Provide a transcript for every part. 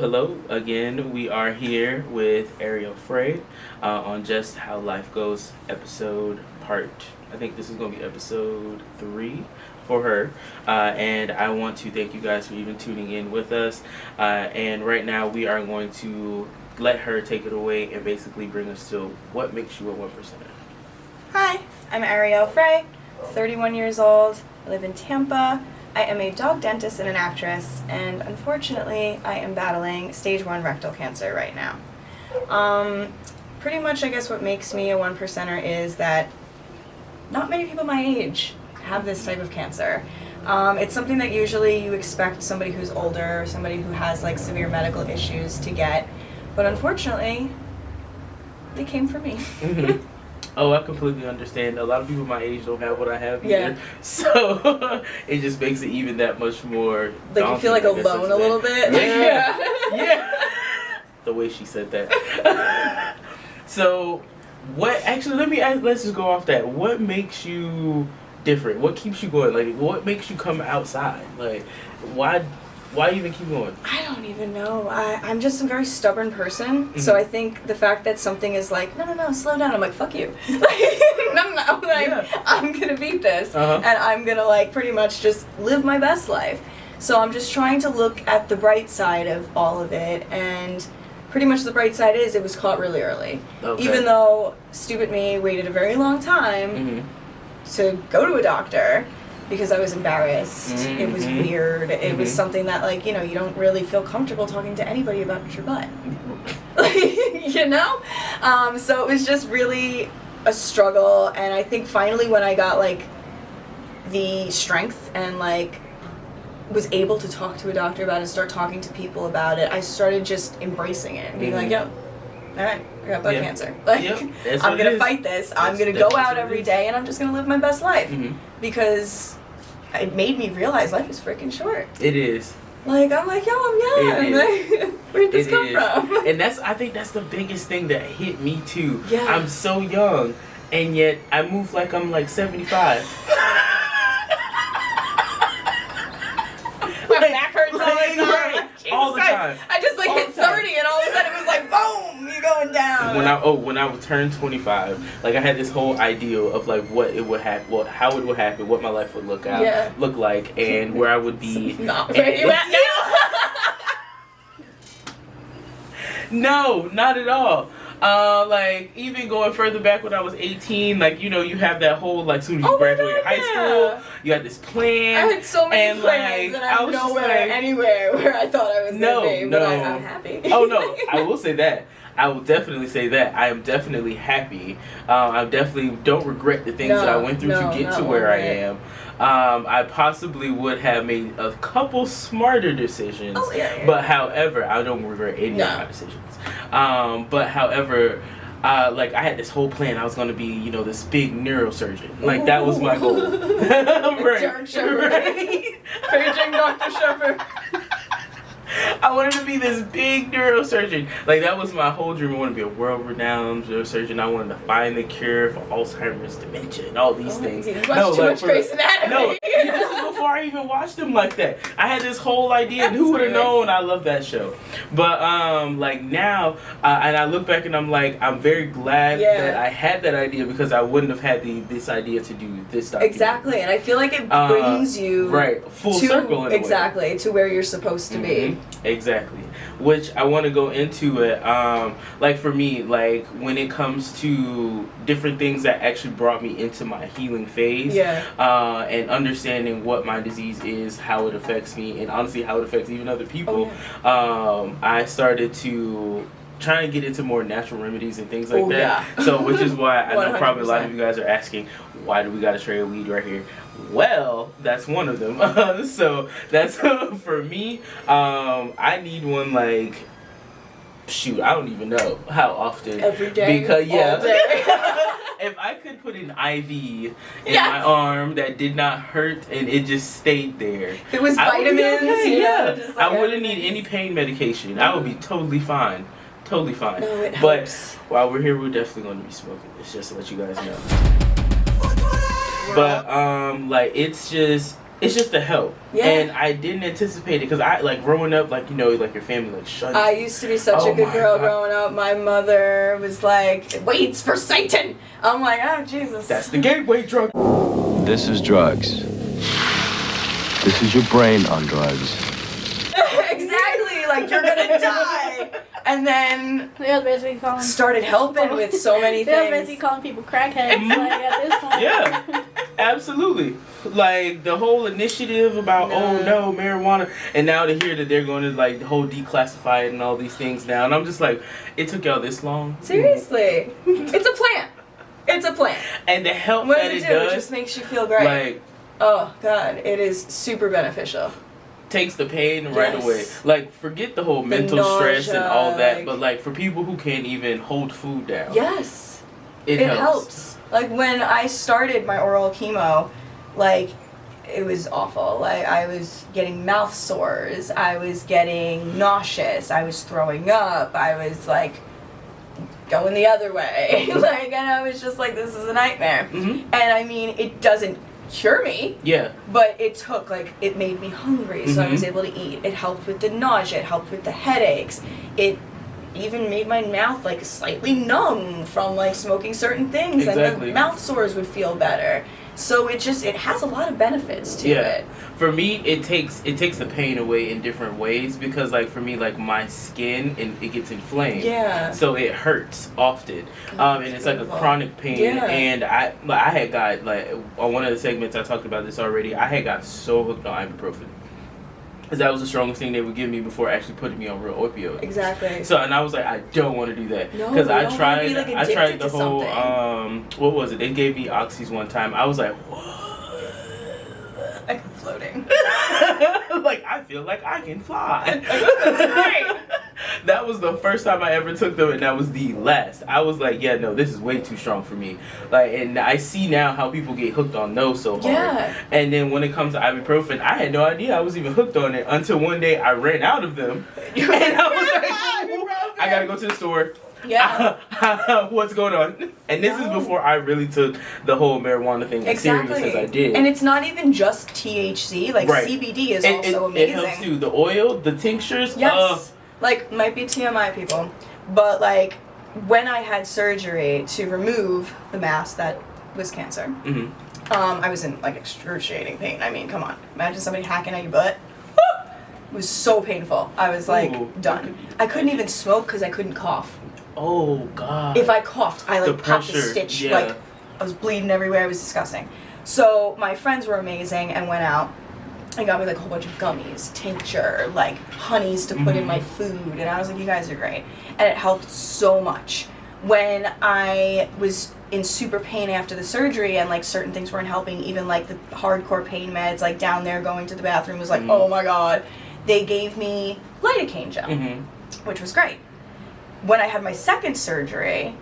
Hello again. We are here with Arielle Fray on Just How Life Goes I think this is going to be episode 3 for her. And I want to thank you guys for even tuning in with us. And right now we are going to let her take it away and basically bring us to what makes you a 1%er. Hi, I'm Arielle Fray, 31 years old. I live in Tampa. I am a dog dentist and an actress, and unfortunately, I am battling stage 1 rectal cancer right now. Pretty much, I guess what makes me a 1%er is that not many people my age have this type of cancer. It's something that usually you expect somebody who's older, or somebody who has like severe medical issues to get, but unfortunately, they came for me. Mm-hmm. Oh, I completely understand. A lot of people my age don't have what I have either. Yeah. So it just makes it even that much more like you feel like alone a little bit. Yeah. Yeah. The way she said that. So what actually let's just go off that. What makes you different? What keeps you going? Like what makes you come outside? Like why even keep going? I don't even know. I'm just a very stubborn person. Mm-hmm. So I think the fact that something is like, no, slow down. I'm like, fuck you. No, I'm going to beat this. And I'm going to like pretty much just live my best life. So I'm just trying to look at the bright side of all of it. And pretty much the bright side is it was caught really early. Okay. Even though stupid me waited a very long time to go to a doctor. Because I was embarrassed. Mm-hmm. It was weird. It was something that, like, you know, you don't really feel comfortable talking to anybody about your butt. You know? So it was just really a struggle. And I think finally when I got, like, the strength and, like, was able to talk to a doctor about it, start talking to people about it, I started just embracing it and being like, yo, alright, I got butt cancer. Like, I'm going to fight this. I'm going to go out every day and I'm just going to live my best life. Because it made me realize life is freaking short. It is. Like, I'm like, yo, I'm young. Like, where'd this come from? And I think that's the biggest thing that hit me too. Yeah. I'm so young, and yet I move like I'm like 75. My back hurts all the time. All the time. I just like hit 30 and all of a sudden it was like, boom, you're going down. When I would turn 25, like I had this whole ideal of like what it would happen, well, how it would happen, what my life would look like, and where I would be. Not where you at now. No, not at all. Like even going further back when I was 18, like, you know, you have that whole like soon as you graduate high school, you had this plan. I had so many plans and I'm anywhere where I thought I was gonna be, but I'm happy. Oh no, I will say that. I will definitely say that. I am definitely happy. I definitely don't regret the things that I went through to get to where I am. I possibly would have made a couple smarter decisions, but however, I don't regret any of my decisions. But however, like I had this whole plan. I was going to be, you know, this big neurosurgeon. Like that was my goal. Right. Paging Dr. Shepard. I wanted to be this big neurosurgeon. Like that was my whole dream. I wanted to be a world-renowned neurosurgeon. I wanted to find the cure for Alzheimer's, dementia, and all these things. You watched too much Grey's Anatomy. No, this is before I even watched them like that. I had this whole idea, and who would have known? I love that show. But like now, and I look back and I'm like, I'm very glad that I had that idea because I wouldn't have had this idea to do this documentary. Exactly, and I feel like it brings you full circle in a way. To where you're supposed to be. Exactly, which I want to go into it. Like for me, like when it comes to different things that actually brought me into my healing phase, and understanding what my disease is, how it affects me, and honestly how it affects even other people. I started to try and get into more natural remedies and things like that. So, which is why I know probably a lot of you guys are asking, why do we got a tray of weed right here? Well, that's one of them. So that's for me. I need one like, shoot, I don't even know how often. Every day. Because all day. If I could put an IV in my arm that did not hurt and it just stayed there. If it was vitamins, just like I wouldn't need any pain medication. I would be totally fine. Totally fine. No, it but helps. While we're here, we're definitely going to be smoking this, just to let you guys know. But like it's just It's just a help. Yeah. And I didn't anticipate it because I, like, growing up, like, you know, like your family, like, shuns. I used to be such a good girl growing up. My mother was like, waits for Satan. I'm like, oh, Jesus. That's the gateway drug. This is drugs. This is your brain on drugs. Exactly. Like, you're going to die. And then started helping with so many things. They're basically calling people crackheads, like, at this point. Yeah, absolutely. Like, the whole initiative about, oh no, marijuana, and now to hear that they're going to, like, the whole declassify it and all these things now, and I'm just like, it took y'all this long? Seriously. It's a plant. It's a plant. And the help what that does it do? does. It just makes you feel great. Like, oh, God, it is super beneficial. Takes the pain right away. Like, forget the whole mental stress and all that, but, like, for people who can't even hold food down. Yes. It helps. Like, when I started my oral chemo, like, it was awful. Like, I was getting mouth sores. I was getting nauseous. I was throwing up. I was, like, going the other way. Like, and I was just like, this is a nightmare. Mm-hmm. And, I mean, it doesn't cure me. Yeah. But it took, like, it made me hungry, so I was able to eat. It helped with the nausea. It helped with the headaches. It even made my mouth, like, slightly numb from, like, smoking certain things. Exactly. And the mouth sores would feel better. So it has a lot of benefits to it. For me, it takes the pain away in different ways because, like, for me, like, my skin, and it gets inflamed. Yeah. So it hurts often. And it's like a chronic pain. Yeah. And I had got, like, on one of the segments I talked about this already, I had got so hooked on ibuprofen. Because that was the strongest thing they would give me before actually putting me on real opioids. Exactly. So, and I was like, I don't want to do that. No, because I don't tried be, like, I tried the addicted to whole, something. what was it? They gave me oxys one time. I was like, what? Like I'm floating. Like, I feel like I can fly. That's right. That was the first time I ever took them, and that was the last. I was like, yeah, no, this is way too strong for me. Like, and I see now how people get hooked on those so hard. Yeah. And then when it comes to ibuprofen, I had no idea I was even hooked on it until one day I ran out of them. And I was like, I gotta go to the store. Yeah. What's going on? And this is before I really took the whole marijuana thing as serious as I did. And it's not even just THC. Like, CBD is also amazing. It helps too. The oil, the tinctures. Yes. Like, might be TMI, people. But, like, when I had surgery to remove the mass that was cancer, I was in, like, excruciating pain. I mean, come on. Imagine somebody hacking at your butt. It was so painful. I was, like, done. I couldn't even smoke because I couldn't cough. Oh, God. If I coughed, I, like, popped a pressure, stitch. yeah. Like, I was bleeding everywhere. It was disgusting. So my friends were amazing and went out and got me, like, a whole bunch of gummies, tincture, like, honeys to put in my food. And I was like, you guys are great. And it helped so much. When I was in super pain after the surgery and, like, certain things weren't helping, even, like, the hardcore pain meds, like, down there going to the bathroom was like, oh, my God. They gave me lidocaine gel, which was great. When I had my second surgery,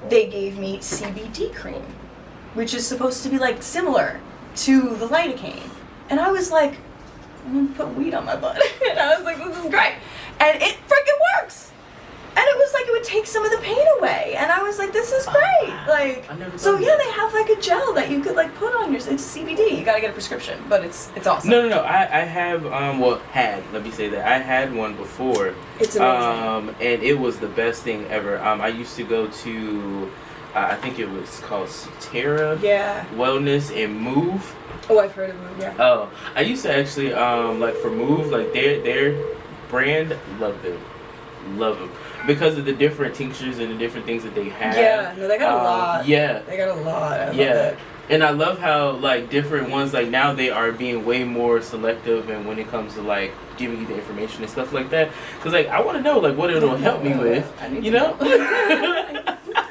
they gave me CBD cream, which is supposed to be, like, similar to the lidocaine. And I was like, I'm gonna put weed on my butt. And I was like, this is great. And it freaking works. And it was like it would take some of the pain away. And I was like, this is great. Like, so yeah, they have, like, a gel that you could, like, put on your, it's CBD. You gotta get a prescription, but it's awesome. No. I have, let me say that. I had one before. It's amazing. And it was the best thing ever. I used to go to, I think it was called Terra Wellness and Move. Oh, I've heard of Move, yeah. Oh, I used to actually, like, for Move, like, their brand, love them. Because of the different tinctures and the different things that they have. Yeah, no, they got a lot. Yeah. They got a lot. I love it. And I love how, like, different ones, like, now they are being way more selective and when it comes to, like, giving you the information and stuff like that. Because, like, I want to know, like, what it'll help me with, you know?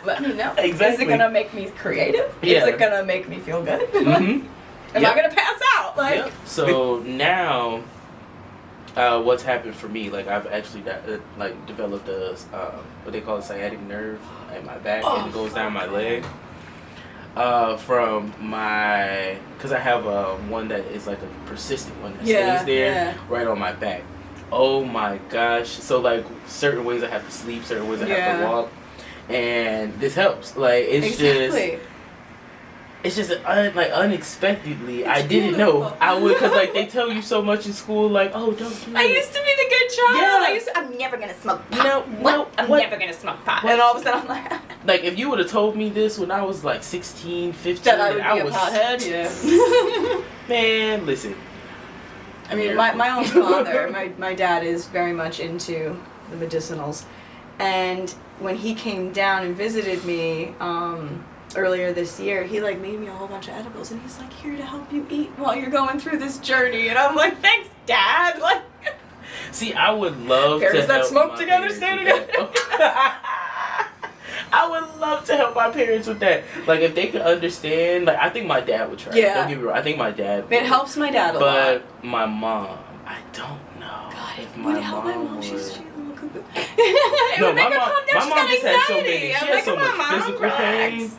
Let me know. Exactly. Is it going to make me creative? Yeah. Is it going to make me feel good? Mm-hmm. Am I going to pass out? Like. Yep. So now, what's happened for me? Like, I've actually developed a what they call a sciatic nerve in my back, and it goes down my leg. From my, because I have one that is like a persistent one that stays there right on my back. Oh my gosh! So, like, certain ways I have to sleep, certain ways I have to walk, and this helps. Like, it's just. it's just unexpectedly. I didn't know I would, because like they tell you so much in school, like, oh, don't do it. I used to be the good child. Yeah. I'm never gonna smoke pot. I'm never gonna smoke pot. And all of a sudden I'm like, if you would have told me this when I was like 16, 15, that I would be a pothead. Yeah. Man, listen. I mean, my own father, my dad is very much into the medicinals, and when he came down and visited me earlier this year, he like made me a whole bunch of edibles, and he's like, here to help you eat while you're going through this journey, and I'm like, thanks, Dad. Like, see, I would love parents to that help smoke my together, parents stand with together. that. I would love to help my parents with that. Like, if they could understand, like, I think my dad would try. Yeah. Don't get me wrong. I think my dad would. It helps my dad a lot. But my mom, I don't know. God, if would it help my mom? would. She's a little cuckoo. No, my my mom just has so many. She I'm has so much physical pain.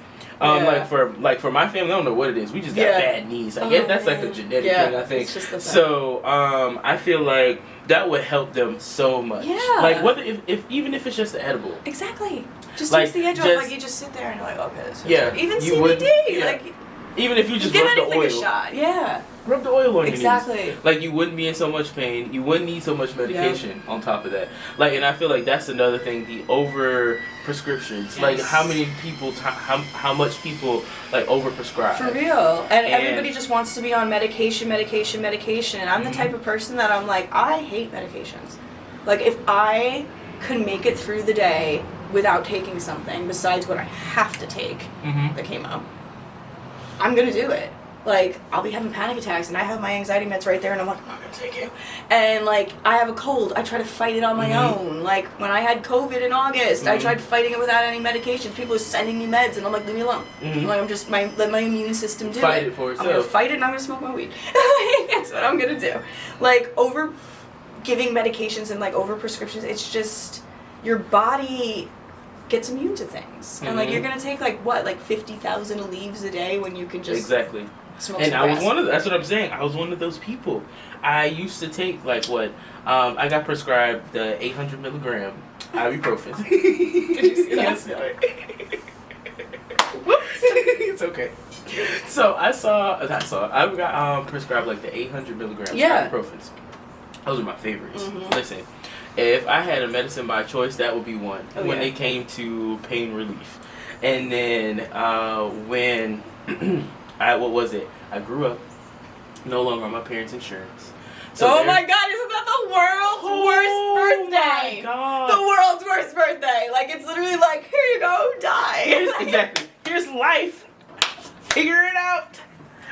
Like for my family, I don't know what it is. We just got bad knees. Like that's like a genetic thing, I think. It's just the so I feel like that would help them so much. Yeah. Like whether if even if it's just an edible. Exactly. Just like, takes the edge off. Like you just sit there and you're like, okay, this is even CBD. Like even if you just give rub the anything oil. a shot. Yeah. Rub the oil on your Exactly. knees. Like you wouldn't be in so much pain. You wouldn't need so much medication on top of that. Like, and I feel like that's another thing. The over prescriptions. Yes. Like how many people, how much people like over prescribe. For real. And everybody just wants to be on medication. And I'm the type of person that I'm like, I hate medications. Like if I could make it through the day without taking something besides what I have to take, the chemo, I'm gonna do it. Like, I'll be having panic attacks, and I have my anxiety meds right there, and I'm like, I'm not gonna take it. And, like, I have a cold. I try to fight it on my own. Like, when I had COVID in August, I tried fighting it without any medications. People were sending me meds, and I'm like, leave me alone. I'm like, let my immune system do it. Fight it for itself. I'm gonna fight it, and I'm gonna smoke my weed. That's what I'm gonna do. Like, over giving medications and, like, over prescriptions, it's just, your body gets immune to things. And, like, you're gonna take, like, what, like 50,000 leaves a day when you can just... Exactly. And I was that's what I'm saying. I was one of those people. I used to take like I got prescribed the 800 milligram ibuprofen. Did you see that? Whoops. It's okay. So I got prescribed like the 800 milligram ibuprofens. Those are my favorites. Listen, if I had a medicine by choice, that would be one when it came to pain relief. And then when what was it? I grew up no longer on my parents' insurance. So my God, isn't that the world's worst birthday? Oh my God. The world's worst birthday. Like, it's literally like, here you go, die. Exactly. Here's life. Figure it out.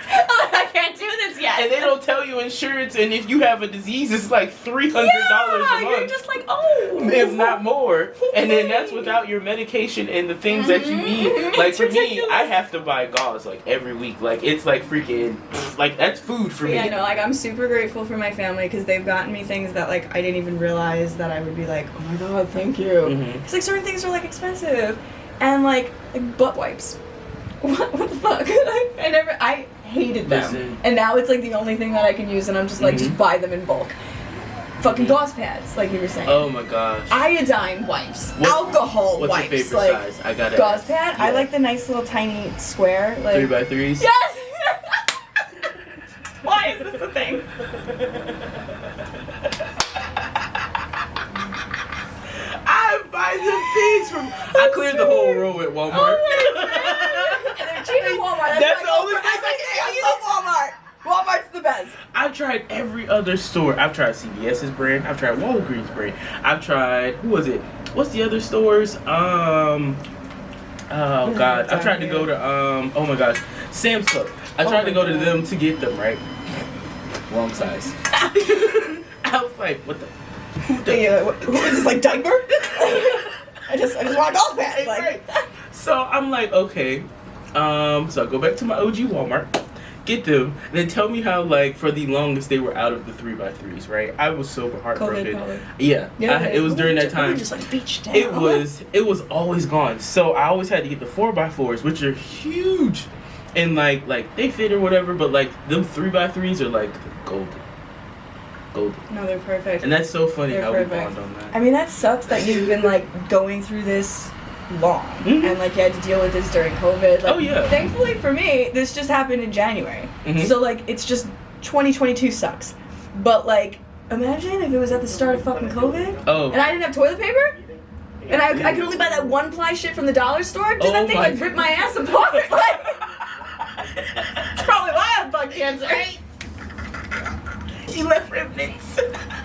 I can't do this yet. And they don't tell you insurance, and if you have a disease, it's like $300 a month. You're just like, oh. If not more. And then that's without your medication and the things that you need. Like for me, I have to buy gauze like every week. Like it's like freaking, like that's food for me. Yeah, no, like I'm super grateful for my family because they've gotten me things that like I didn't even realize that I would be like, oh my God, thank you. Because like certain things are like expensive. And like butt wipes. What the fuck? I hated them. Listen. And now it's like the only thing that I can use and I'm just like, just buy them in bulk. Fucking gauze pads, like you were saying. Oh my gosh. Iodine wipes. Alcohol what's wipes. What's your favorite size? I got it. Gauze pad? Yeah. I like the nice little tiny square. Like 3x3s? Yes! Why is this a thing? I buy the things from... I cleared the whole row at Walmart. Oh, and they're cheap at Walmart. That's the only thing I love Walmart. Walmart's the best. I've tried every other store. I've tried CVS's brand. I've tried Walgreens brand. I've tried... Who was it? What's the other stores? Oh, God. I've tried to go to... oh, my gosh. Sam's Club. I tried to go to them to get them, right? Wrong size. I was like, what the... Who is this, like, diaper? I just want a golf pad. Like. So I'm like, okay. So I go back to my OG Walmart, get them, and then tell me how, like, for the longest they were out of the 3x3s, right? I was so heartbroken. COVID. Yeah, it was during that time. Just like beach down. It was always gone. So I always had to get the 4x4s, which are huge, and like they fit or whatever. But like them 3x3s are like golden. No, they're perfect. And that's so funny how perfect. we bond on that. I mean, that sucks that you've been like going through this long. And like you had to deal with this during COVID. Like, oh yeah. Thankfully for me, this just happened in January. So like it's just 2022 sucks. But like imagine if it was at the start of fucking COVID and I didn't have toilet paper and I could only buy that one ply shit from the dollar store. Did that thing like rip my ass apart? Like, that's probably why I have bug cancer. Right? You left remnants.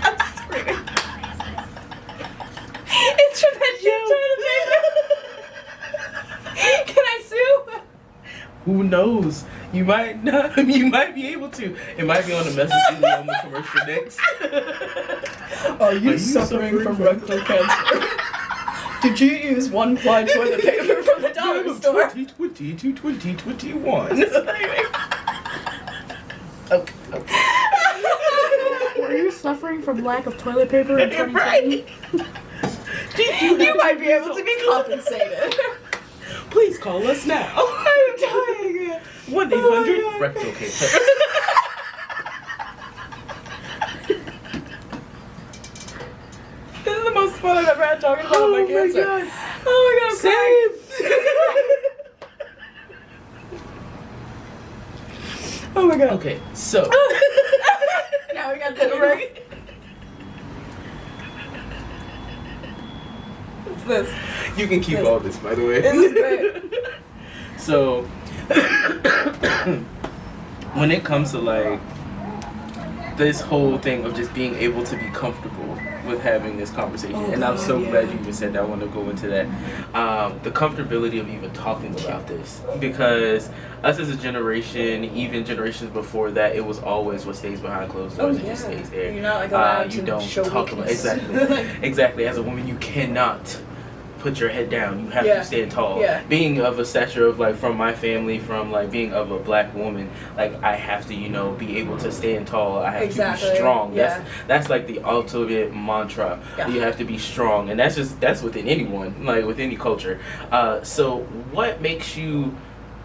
I'm screaming. It's from that toilet paper. Can I sue? Who knows? You might not. You might be able to. It might be on the message on the commercial next. Are you suffering from rectal cancer? Did you use one ply toilet paper from the dollar store? 2020 to 2021. Okay. Were you suffering from lack of toilet paper in 2020? You might be able to be compensated. Please call us now. I'm dying. 1-800 rectal cancer. This is the most fun I've ever had talking about my cancer. God. Oh my god, I'm Same. Oh my god. Okay, so. Now we got the direct. What's this? You can keep all this, by the way. This is great. So, when it comes to like this whole thing of just being able to be comfortable with having this conversation, and I'm so glad you even said that. I want to go into that. The comfortability of even talking about this, because us as a generation, even generations before that, it was always what stays behind closed doors and just stays there. You're not like allowed you to don't show talk weakness. about exactly. As a woman, you cannot put your head down. You have to stand tall. Yeah. Being of a stature of like from my family, from like being of a black woman, like I have to, you know, be able to stand tall. I have to be strong. Yeah. That's like the ultimate mantra. Yeah. You have to be strong, and that's within anyone, like with any culture. So what makes you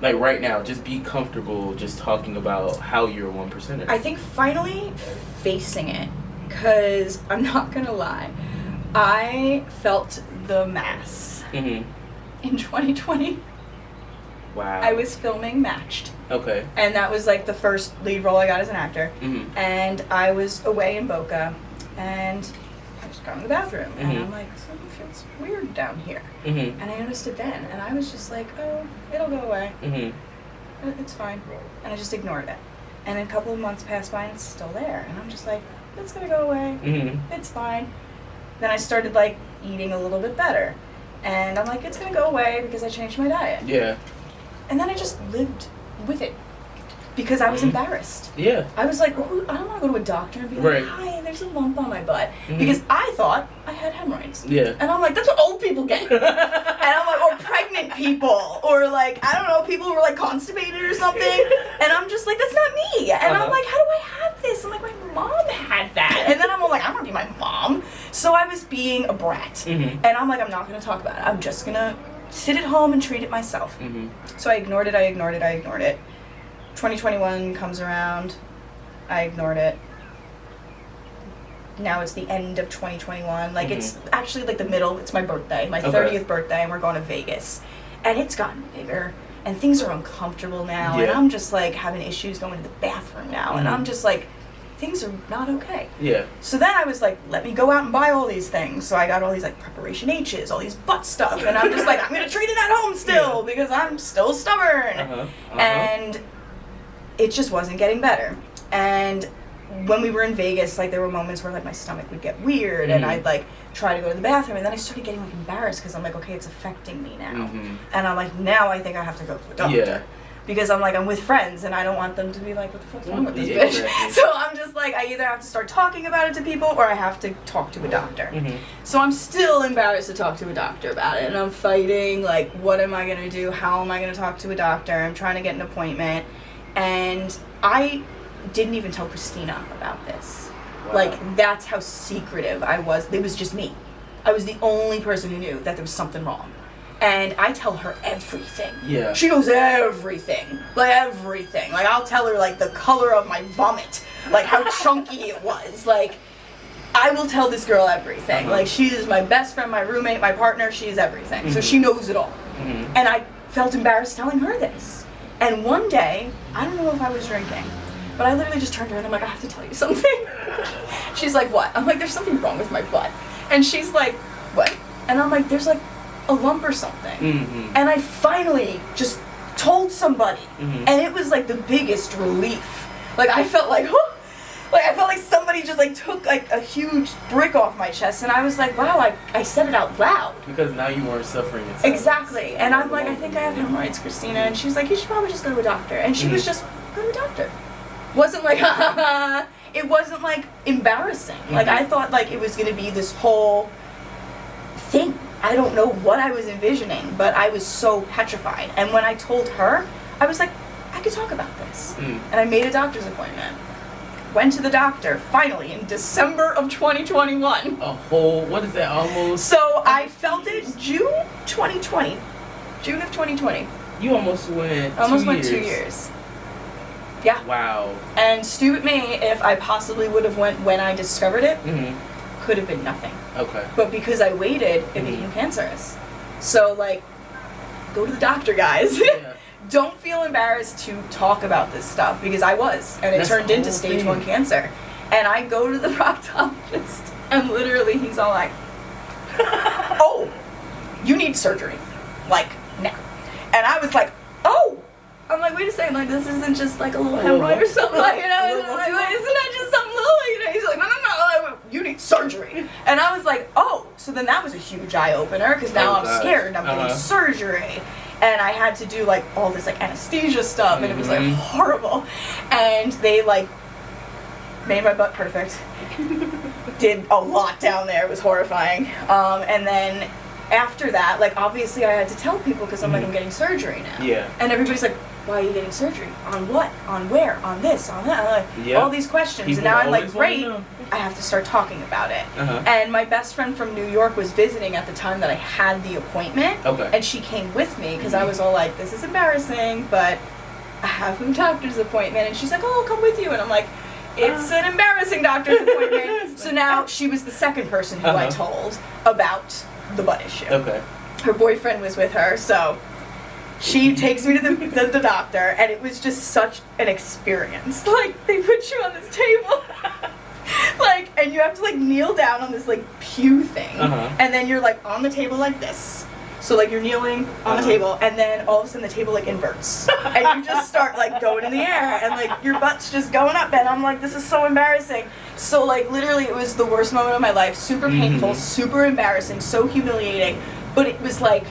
like right now just be comfortable just talking about how you're a 1%er? I think finally facing it, because I'm not gonna lie, I felt the mass in 2020. Wow. I was filming Matched. Okay. And that was like the first lead role I got as an actor. And I was away in Boca, and I just got in the bathroom, and I'm like, something feels weird down here. And I noticed it then, and I was just like, oh, it'll go away. It's fine. And I just ignored it. And a couple of months passed by, and it's still there. And I'm just like, it's gonna go away. It's fine. Then I started like eating a little bit better, and I'm like, it's gonna go away because I changed my diet. Yeah. And then I just lived with it because I was embarrassed. Yeah. I was like, oh, I don't want to go to a doctor and be like, hi, there's a lump on my butt, because I thought I had hemorrhoids. Yeah. And I'm like, that's what old people get. And I'm like, or pregnant people, or like, I don't know, people who are like constipated or something. And I'm just like, that's not me. And I'm like, how do I have this? I'm like, my mom had that. And then I'm all like, I don't want to be my mom. So I was being a brat. And I'm like, I'm not going to talk about it. I'm just going to sit at home and treat it myself. So I ignored it. 2021 comes around. I ignored it. Now it's the end of 2021. Like, it's actually like the middle. It's my birthday, my 30th birthday, and we're going to Vegas. And it's gotten bigger, and things are uncomfortable now. And I'm just like having issues going to the bathroom now. And I'm just like, things are not okay. Yeah. So then I was like, let me go out and buy all these things. So I got all these like preparation H's, all these butt stuff. And I'm just like, I'm going to treat it at home still because I'm still stubborn. And it just wasn't getting better. And when we were in Vegas, like there were moments where like my stomach would get weird and I'd like try to go to the bathroom, and then I started getting like embarrassed because I'm like, okay, it's affecting me now. And I'm like, now I think I have to go to a doctor. Yeah. Because I'm like, I'm with friends and I don't want them to be like, what the fuck's wrong with this bitch? Exactly. So I'm just like, I either have to start talking about it to people or I have to talk to a doctor. So I'm still embarrassed to talk to a doctor about it, and I'm fighting, like, what am I gonna do? How am I gonna talk to a doctor? I'm trying to get an appointment. And I didn't even tell Christina about this. Wow. Like, that's how secretive I was. It was just me. I was the only person who knew that there was something wrong. And I tell her everything. Yeah. She knows everything. Like, everything. Like, I'll tell her, like, the color of my vomit. Like, how chunky it was. Like, I will tell this girl everything. Like, she is my best friend, my roommate, my partner. She is everything. So she knows it all. And I felt embarrassed telling her this. And one day, I don't know if I was drinking, but I literally just turned to her and I'm like, I have to tell you something. She's like, what? I'm like, there's something wrong with my butt. And she's like, what? And I'm like, there's like a lump or something. And I finally just told somebody. And it was like the biggest relief. Like, I felt like, like, I felt like somebody just, like, took, like, a huge brick off my chest, and I was like, wow, I said it out loud. Because now you weren't suffering in silence. Exactly. And I'm like, I think I have hemorrhoids, Christina. And she's like, you should probably just go to a doctor. And she was just, go to a doctor. Wasn't like, ha ha ha. It wasn't, like, embarrassing. Like, I thought, like, it was going to be this whole thing. I don't know what I was envisioning, but I was so petrified. And when I told her, I was like, I could talk about this. And I made a doctor's appointment. Went to the doctor, finally, in December of 2021. A whole, what is that, almost? So I felt it June 2020. June of 2020. You almost went Almost 2 went years. 2 years. Yeah. Wow. And stupid me, if I possibly would have went when I discovered it, could have been nothing. Okay. But because I waited, it became cancerous. So, like, go to the doctor, guys. Yeah. Don't feel embarrassed to talk about this stuff, because I was, and it turned into stage 1 cancer. And I go to the proctologist, and literally he's all like, oh, you need surgery, like, now. And I was like, oh! I'm like, wait a second, like, this isn't just like a little hemorrhoid or something, like, you know, isn't that just something little, you know? He's like, no, you need surgery. And I was like, oh, so then that was a huge eye-opener, because now I'm scared, and I'm getting surgery. And I had to do, like, all this, like, anesthesia stuff, and it was, like, horrible. And they, like, made my butt perfect. Did a lot down there. It was horrifying. And then after that, like, obviously I had to tell people, because I'm like, I'm getting surgery now. Yeah. And everybody's like, why are you getting surgery? On what? On where? On this? On that? I'm like, all these questions. People, and now I'm like, great, I have to start talking about it. And my best friend from New York was visiting at the time that I had the appointment. Okay. And she came with me, because I was all like, this is embarrassing, but I have a doctor's appointment. And she's like, oh, I'll come with you. And I'm like, it's an embarrassing doctor's appointment. So now she was the second person who I told about the butt issue. Okay. Her boyfriend was with her, so she takes me to the doctor, and it was just such an experience. Like, they put you on this table, like, and you have to, like, kneel down on this, like, pew thing, and then you're, like, on the table like this. So, like, you're kneeling on the table, and then all of a sudden the table, like, inverts. And you just start, like, going in the air, and, like, your butt's just going up, and I'm like, this is so embarrassing. So, like, literally, it was the worst moment of my life. Super painful, super embarrassing, so humiliating. But it was, like,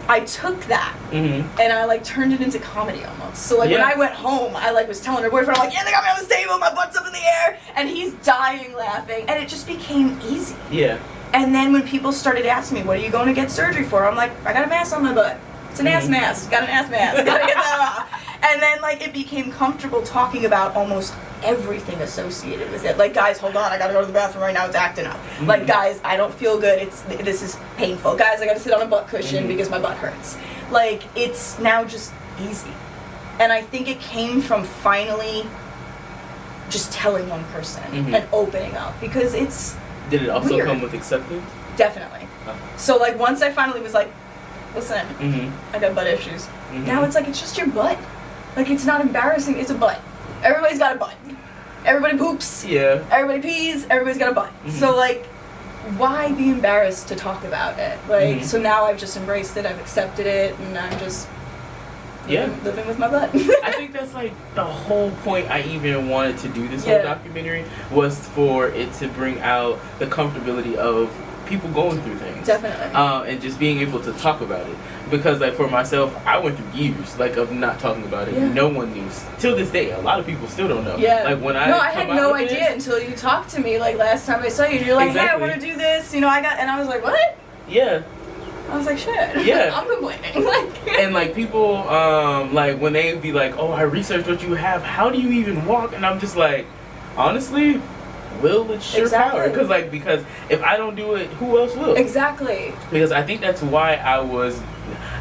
I took that, and I, like, turned it into comedy almost. So, like, when I went home, I, like, was telling her boyfriend, I'm like, yeah, they got me on this table, my butt's up in the air, and he's dying laughing, and it just became easy. Yeah. And then when people started asking me, what are you going to get surgery for? I'm like, I got a mass on my butt. It's an ass mass. Got an ass mass. Gotta get that off. And then, like, it became comfortable talking about almost everything associated with it. Like, guys, hold on, I gotta go to the bathroom right now, it's acting up. Like, guys, I don't feel good, this is painful. Guys, I gotta sit on a butt cushion because my butt hurts. Like, it's now just easy. And I think it came from finally just telling one person and opening up, because it's Did it also weird. come with acceptance? Definitely. So, like, once I finally was like, listen, I got butt issues. Now it's like, it's just your butt. Like, it's not embarrassing, it's a butt. Everybody's got a butt. Everybody poops. Yeah. Everybody pees. Everybody's got a butt. So, like, why be embarrassed to talk about it? Like, so now I've just embraced it, I've accepted it, and I'm just living with my butt. I think that's, like, the whole point I even wanted to do this whole documentary, was for it to bring out the comfortability of people going through things. Definitely. And just being able to talk about it. Because, like, for myself, I went through years, like, of not talking about it. No one knew. Till this day, a lot of people still don't know. Yeah. Like, when I had no idea until you talked to me, like, last time I saw you. You're like, hey, I want to do this. You know, and I was like, what? Yeah. I was like, shit. Yeah. I'm complaining. And, like, people, like, when they be like, oh, I researched what you have, how do you even walk? And I'm just like, honestly, will it's your power. Because if I don't do it, who else will? Exactly. Because I think that's why I was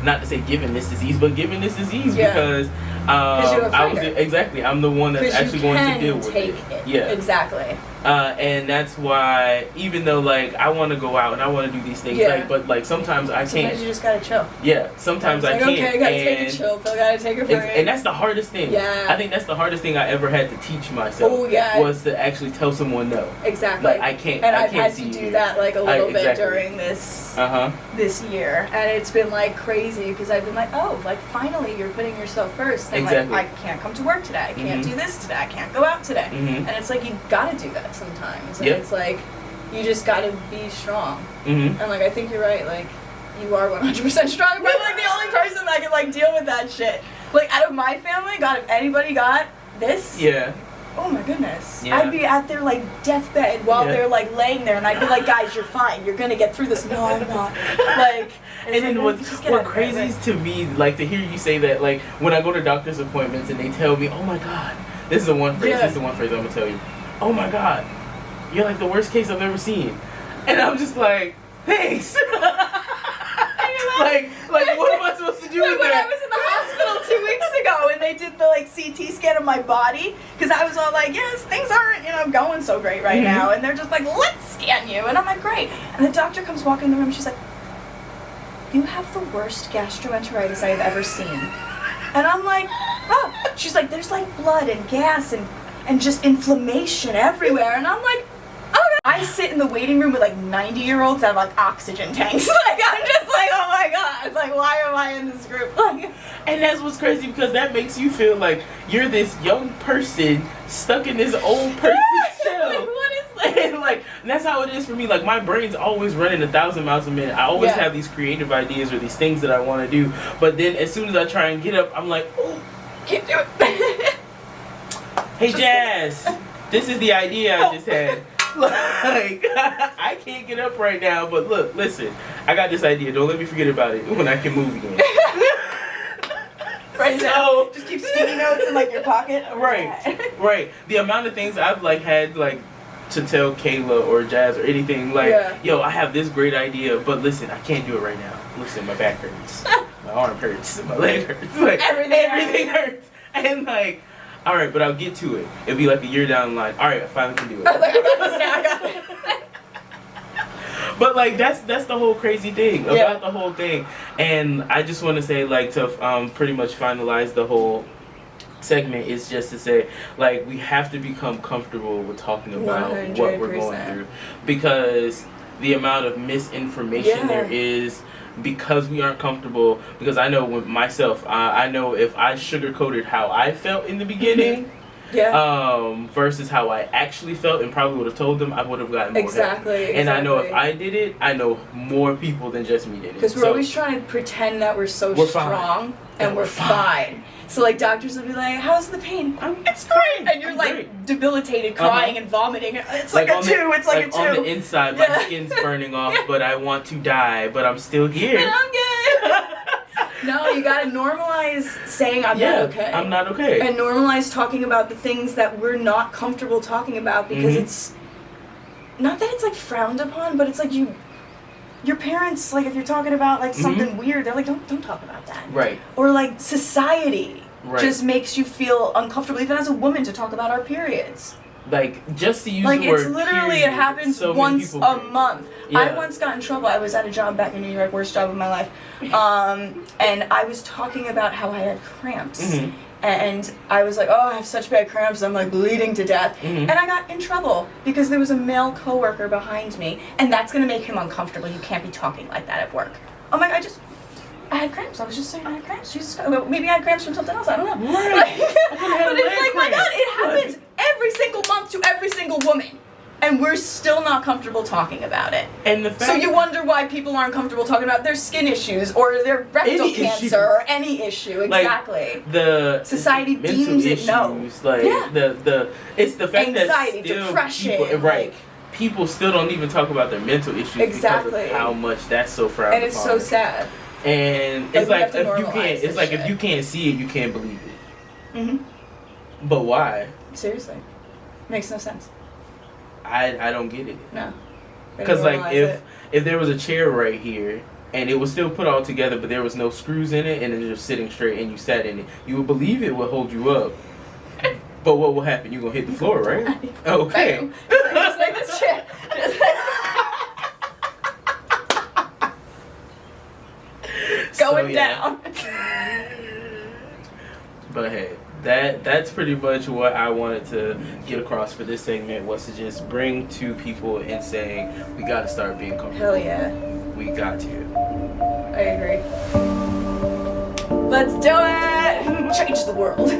not to say given this disease, but given this disease Yeah. because I'm the one that's actually going to deal with it. Yeah, exactly. And that's why, even though like I want to go out and I want to do these things, like, but like sometimes I can't. Sometimes you just gotta chill. Yeah, sometimes I can't. Okay, I gotta take a chill pill. Gotta take a break. And that's the hardest thing. Yeah. I think that's the hardest thing I ever had to teach myself. Oh yeah. Was to actually tell someone no. Exactly. Like I can't. And I I've can't had see to do you. that like a little bit Exactly. during this year, and it's been like crazy because I've been like, oh, like finally you're putting yourself first. And Exactly. like I can't come to work today. I can't do this today. I can't go out today. And it's like you gotta do that sometimes. And it's like you just gotta be strong. And like I think you're right. Like you are 100% strong, but like the only person that can like deal with that shit. Like out of my family, God, if anybody got this. Yeah. Oh my goodness. Yeah. I'd be at their like deathbed while they're like laying there and I'd be like, guys, you're fine. You're gonna get through this. No, I'm not. Like, and then what crazy is to me, like to hear you say that, like when I go to doctor's appointments and they tell me, oh my God, this is the one phrase, this is the one phrase I'm gonna tell you. Oh my God, you're like the worst case I've ever seen. And I'm just like, thanks. like what am I supposed to do with when that? I was in the hospital 2 weeks ago and they did the like CT scan of my body, because I was all like, yes, things aren't, going so great right now. And they're just like, let's scan you. And I'm like, great. And the doctor comes walking in the room and she's like, you have the worst gastroenteritis I've ever seen. And I'm like, oh. She's like, there's like blood and gas and just inflammation everywhere. And I'm like, oh. I sit in the waiting room with like 90-year-olds that have like oxygen tanks. Like I'm just like, oh my God, like why am I in this group? Like, and that's what's crazy because that makes you feel like you're this young person stuck in this old person's shell. Like, what is this? And like that's how it is for me. Like my brain's always running 1,000 miles a minute. I always have these creative ideas or these things that I want to do. But then as soon as I try and get up, I'm like, oh, can't do it. Hey Jazz, this is the idea I just had. Like, I can't get up right now, but look, listen, I got this idea. Don't let me forget about it when I can move again. Right, so just keep sticky notes in like your pocket. Right. The amount of things I've like had like to tell Kayla or Jazz or anything like, yo, I have this great idea, but listen, I can't do it right now. Listen, my back hurts, my arm hurts, my leg hurts, like everything hurts, and like. All right, but I'll get to it. It'll be like a year down the line. All right, I finally can do it. I got it. But like that's the whole crazy thing about the whole thing, and I just want to say like to pretty much finalize the whole segment is just to say like we have to become comfortable with talking about 100%. what we're going through because the amount of misinformation there is. Because we aren't comfortable, because I know with myself, I know if I sugarcoated how I felt in the beginning, versus how I actually felt and probably would have told them, I would have gotten more help. And I know if I did it, I know more people than just me did it. Because we're always trying to pretend that we're strong and we're fine. So like doctors will be like, how's the pain? It's great. And you're like debilitated, crying and vomiting. It's like a 2. It's like a 2. On the inside, my skin's burning off, but I want to die, but I'm still here. But I'm good. No, you gotta normalize saying I'm not okay. I'm not okay. And normalize talking about the things that we're not comfortable talking about because it's not that it's like frowned upon, but it's like your parents, like if you're talking about like something weird, they're like, don't talk about that. Right. Or like society just makes you feel uncomfortable, even as a woman, to talk about our periods. Like, just to use like the word it's literally, period, it happens so once a month. Yeah. I once got in trouble. I was at a job back in New York, worst job of my life. And I was talking about how I had cramps. And I was like, oh, I have such bad cramps, I'm like bleeding to death. And I got in trouble because there was a male coworker behind me, and that's gonna make him uncomfortable. You can't be talking like that at work. I'm like, I had cramps. I was just saying I had cramps. Jesus, maybe I had cramps from something else. I don't know. Right. But it's like, my God, it happens every single month to every single woman. And we're still not comfortable talking about it. And the fact so you wonder why people aren't comfortable talking about their skin issues or their rectal cancer or any issue. Exactly. Like the society deems it no. Like it's the fact anxiety, that still depression, people, people still don't even talk about their mental issues because of how much that's so frowned upon. And it's so sad. And it's like if you can't see it, you can't believe it. But why? Seriously, makes no sense. I don't get it. No. Because like if there was a chair right here, and it was still put all together, but there was no screws in it, and it was just sitting straight, and you sat in it, you would believe it would hold you up. But what will happen? You're gonna hit the floor, right? Okay. Just like this chair. Going down. But hey, that's pretty much what I wanted to get across for this segment, was to just bring to people and saying we got to start being comfortable. Hell yeah. We got to. I agree. Let's do it! Change the world.